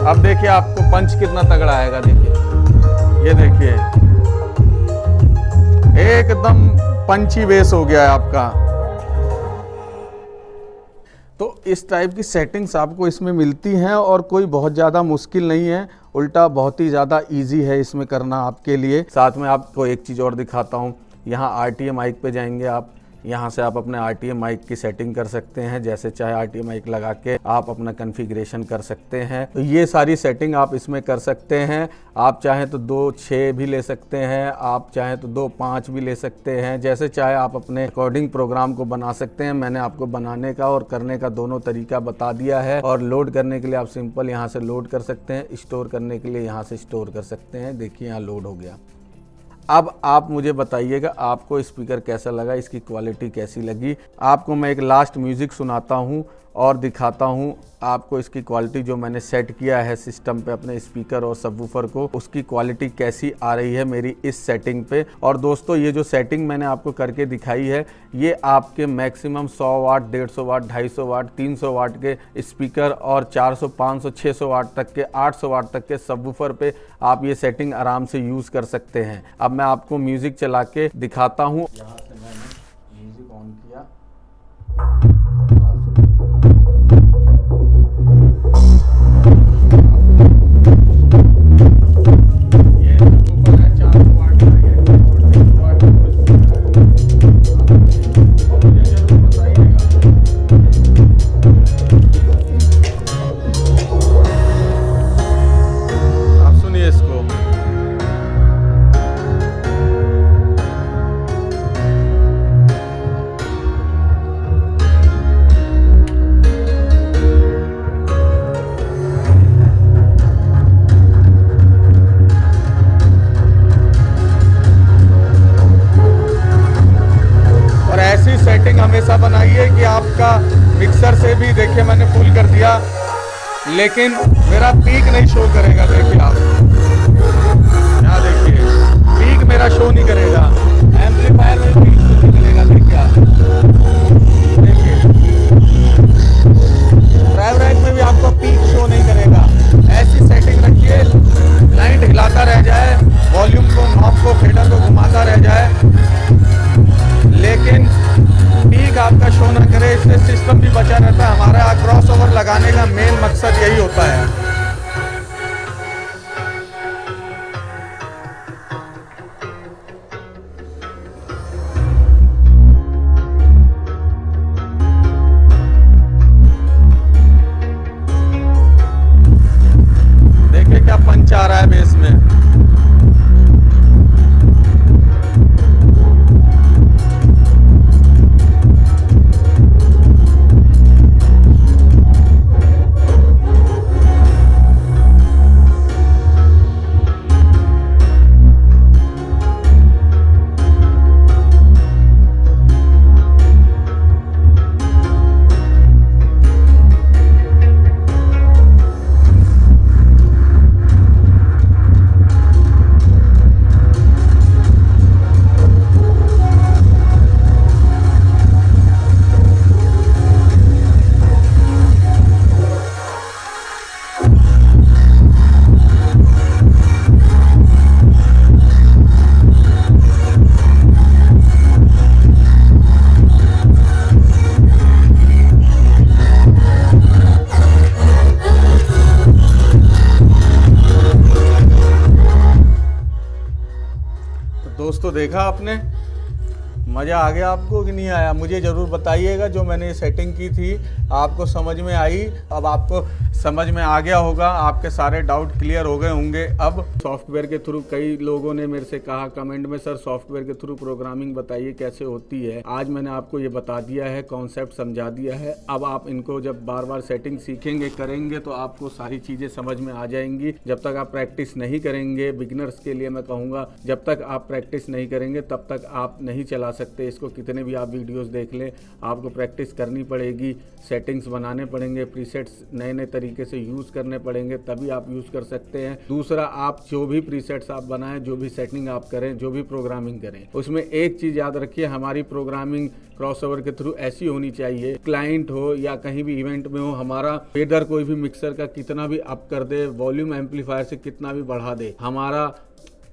अब देखिए आपको पंच कितना तगड़ा आएगा। देखिए, ये देखिए एकदम पंची बेस हो गया है आपका। तो इस टाइप की सेटिंग्स आपको इसमें मिलती हैं और कोई बहुत ज़्यादा मुश्किल नहीं है, उल्टा बहुत ही ज़्यादा इजी है इसमें करना आपके लिए। साथ में आपको एक चीज़ और दिखाता हूँ, यहाँ RTA माइक पे जाएंगे आप, यहाँ से आप अपने RTA माइक की सेटिंग कर सकते हैं, जैसे चाहे RTA माइक लगा के आप अपना कॉन्फ़िगरेशन कर सकते हैं। तो ये सारी सेटिंग आप इसमें कर सकते हैं। आप चाहें तो 2.6 भी ले सकते हैं, आप चाहें तो 2.5 भी ले सकते हैं, जैसे चाहे आप अपने अकॉर्डिंग प्रोग्राम को बना सकते हैं। मैंने आपको बनाने का और करने का दोनों तरीका बता दिया है। और लोड करने के लिए आप सिंपल यहाँ से लोड कर सकते हैं, स्टोर करने के लिए यहाँ से स्टोर कर सकते हैं। देखिए यहाँ लोड हो गया। अब आप मुझे बताइएगा आपको स्पीकर कैसा लगा, इसकी क्वालिटी कैसी लगी। आपको मैं एक लास्ट म्यूज़िक सुनाता हूँ और दिखाता हूँ आपको इसकी क्वालिटी जो मैंने सेट किया है सिस्टम पे अपने स्पीकर और सबवूफर को, उसकी क्वालिटी कैसी आ रही है मेरी इस सेटिंग पे। और दोस्तों ये जो सेटिंग मैंने आपको करके दिखाई है, ये आपके मैक्सिमम 100 वाट, 150 वाट, 250 वाट, 300 वाट के स्पीकर और 400, 500, 600 वाट तक के, 800 वाट तक के सबवूफर पे आप ये सेटिंग आराम से यूज़ कर सकते हैं। अब मैं आपको म्यूज़िक चला के दिखाता हूँ। यहाँ से मैंने म्यूज़िक ऑन किया, हमेशा बनाइए कि आपका मिक्सर से भी देखिए मैंने फुल कर दिया, लेकिन मेरा पीक नहीं शो करेगा। देखिए आप यहाँ देखिए पीक मेरा शो नहीं करेगा, एम्पलीफायर में पीक शो नहीं करेगा। देखिए आप, देखिए ड्राइव रैक में भी आपको पीक शो नहीं करेगा। ऐसी सेटिंग रखिए, लाइट हिलाता रह जाए, वॉल्यूम को, नॉब को, फेडर को घुमाता रह जाए, लेकिन पीक आपका शो ना करे। इससे सिस्टम भी बचा रहता है। हमारा क्रॉस ओवर लगाने का मेन मकसद यही होता है। देखिए क्या पंच आ रहा है बेस में। तो देखा आपने, मज़ा आ गया आपको कि नहीं आया? मुझे ज़रूर बताइएगा। जो मैंने ये सेटिंग की थी आपको समझ में आई? अब आपको समझ में आ गया होगा, आपके सारे डाउट क्लियर हो गए होंगे। अब सॉफ्टवेयर के थ्रू कई लोगों ने मेरे से कहा कमेंट में, सर सॉफ्टवेयर के थ्रू प्रोग्रामिंग बताइए कैसे होती है। आज मैंने आपको ये बता दिया है, कॉन्सेप्ट समझा दिया है। अब आप इनको जब बार बार सेटिंग सीखेंगे, करेंगे, तो आपको सारी चीज़ें समझ में आ जाएंगी। जब तक आप प्रैक्टिस नहीं करेंगे, बिगिनर्स के लिए मैं कहूँगा, जब तक आप प्रैक्टिस नहीं करेंगे तब तक आप नहीं चला सकते इसको। कितने भी आप वीडियोस देख लें, आपको प्रैक्टिस करनी पड़ेगी, सेटिंग्स बनाने पड़ेंगे, प्रीसेट्स नए नए तरीके से यूज़ करने पड़ेंगे, तभी आप यूज़ कर सकते हैं। दूसरा, आप जो भी प्रीसेट्स आप बनाएं, जो भी सेटिंग आप करें, जो भी प्रोग्रामिंग करें, उसमें एक चीज़ याद रखिए, हमारी प्रोग्रामिंग क्रॉसओवर के थ्रू ऐसी होनी चाहिए, क्लाइंट हो या कहीं भी इवेंट में हो, हमारा फेडर कोई भी मिक्सर का कितना भी अप कर दे, वॉल्यूम एम्पलीफायर से कितना भी बढ़ा दे, हमारा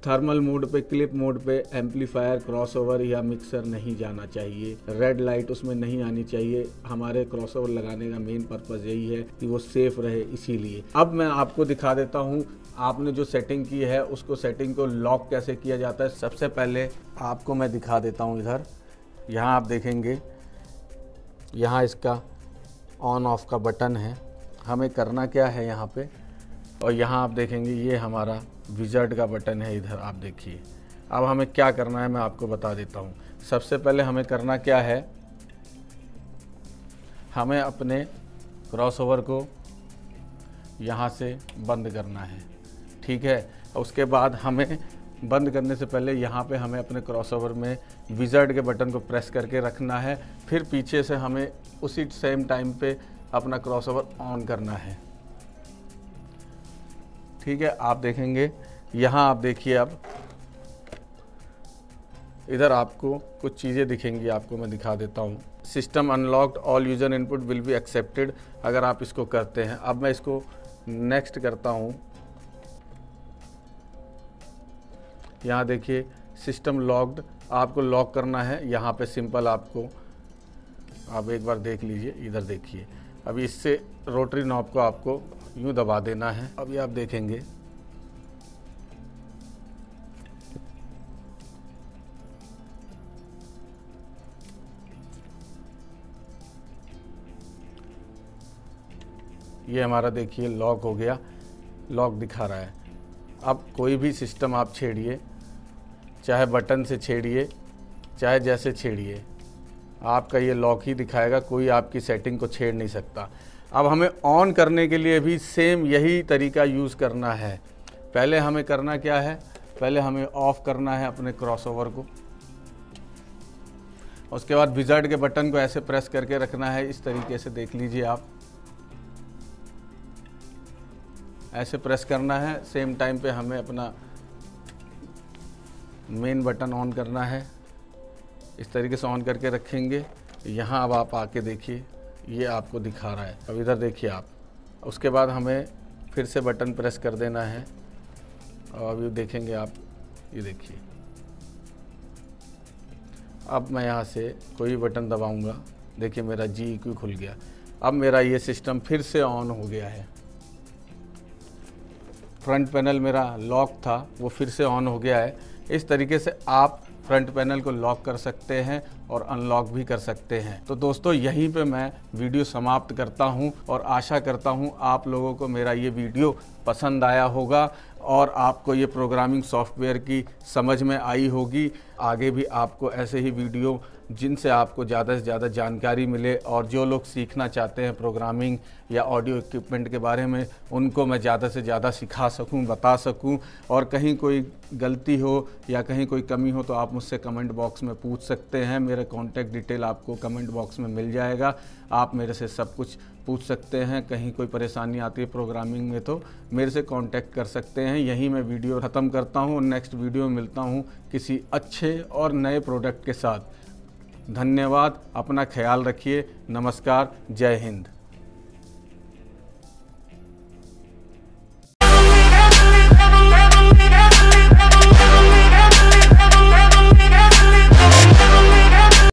थर्मल मोड पे, क्लिप मोड पे एम्पलीफायर, क्रॉसओवर या मिक्सर नहीं जाना चाहिए। रेड लाइट उसमें नहीं आनी चाहिए। हमारे क्रॉसओवर लगाने का मेन पर्पज़ यही है कि वो सेफ रहे, इसीलिए। अब मैं आपको दिखा देता हूँ आपने जो सेटिंग की है उसको, सेटिंग को लॉक कैसे किया जाता है। सबसे पहले आपको मैं दिखा देता हूँ इधर, यहाँ आप देखेंगे, यहाँ इसका ऑन ऑफ का बटन है। हमें करना क्या है यहाँ पे, और यहाँ आप देखेंगे ये हमारा विज़ार्ड का बटन है, इधर आप देखिए। अब हमें क्या करना है मैं आपको बता देता हूँ। सबसे पहले हमें करना क्या है, हमें अपने क्रॉसओवर को यहाँ से बंद करना है, ठीक है। उसके बाद हमें बंद करने से पहले यहाँ पे हमें अपने क्रॉसओवर में विज़ार्ड के बटन को प्रेस करके रखना है। फिर पीछे से हमें उसी सेम टाइम पे अपना क्रॉसओवर ऑन करना है, ठीक है। आप देखेंगे यहाँ, आप देखिए, अब इधर आपको कुछ चीज़ें दिखेंगी, आपको मैं दिखा देता हूँ। System unlocked, all user input will be accepted, अगर आप इसको करते हैं। अब मैं इसको नेक्स्ट करता हूँ। यहाँ देखिए सिस्टम लॉक्ड, आपको लॉक करना है। यहाँ पे सिंपल आपको, आप एक बार देख लीजिए, इधर देखिए। अभी इससे रोटरी नॉब को आपको यूँ दबा देना है। अभी आप देखेंगे ये हमारा, देखिए लॉक हो गया, लॉक दिखा रहा है। अब कोई भी सिस्टम आप छेड़िए, चाहे बटन से छेड़िए, चाहे जैसे छेड़िए, आपका ये लॉक ही दिखाएगा, कोई आपकी सेटिंग को छेड़ नहीं सकता। अब हमें ऑन करने के लिए भी सेम यही तरीका यूज़ करना है। पहले हमें करना क्या है, पहले हमें ऑफ करना है अपने क्रॉसओवर को। उसके बाद विज़ार्ड के बटन को ऐसे प्रेस करके रखना है, इस तरीके से देख लीजिए आप, ऐसे प्रेस करना है। सेम टाइम पे हमें अपना मेन बटन ऑन करना है, इस तरीके से ऑन करके रखेंगे। यहाँ अब आप आके देखिए, ये आपको दिखा रहा है। अब इधर देखिए आप, उसके बाद हमें फिर से बटन प्रेस कर देना है, और अभी देखेंगे आप, ये देखिए। अब मैं यहाँ से कोई बटन दबाऊंगा, देखिए मेरा GEQ खुल गया। अब मेरा ये सिस्टम फिर से ऑन हो गया है। फ्रंट पैनल मेरा लॉक था, वो फिर से ऑन हो गया है। इस तरीके से आप फ्रंट पैनल को लॉक कर सकते हैं और अनलॉक भी कर सकते हैं। तो दोस्तों, यहीं पे मैं वीडियो समाप्त करता हूं, और आशा करता हूं आप लोगों को मेरा ये वीडियो पसंद आया होगा और आपको ये प्रोग्रामिंग सॉफ्टवेयर की समझ में आई होगी। आगे भी आपको ऐसे ही वीडियो जिनसे आपको ज़्यादा से ज़्यादा जानकारी मिले, और जो लोग सीखना चाहते हैं प्रोग्रामिंग या ऑडियो इक्विपमेंट के बारे में, उनको मैं ज़्यादा से ज़्यादा सिखा सकूं, बता सकूं। और कहीं कोई गलती हो या कहीं कोई कमी हो तो आप मुझसे कमेंट बॉक्स में पूछ सकते हैं। मेरे कॉन्टैक्ट डिटेल आपको कमेंट बॉक्स में मिल जाएगा, आप मेरे से सब कुछ पूछ सकते हैं। कहीं कोई परेशानी आती है प्रोग्रामिंग में तो मेरे से कांटेक्ट कर सकते हैं। यहीं मैं वीडियो ख़त्म करता हूं, नेक्स्ट वीडियो में मिलता हूं किसी अच्छे और नए प्रोडक्ट के साथ। धन्यवाद, अपना ख्याल रखिए, नमस्कार, जय हिंद।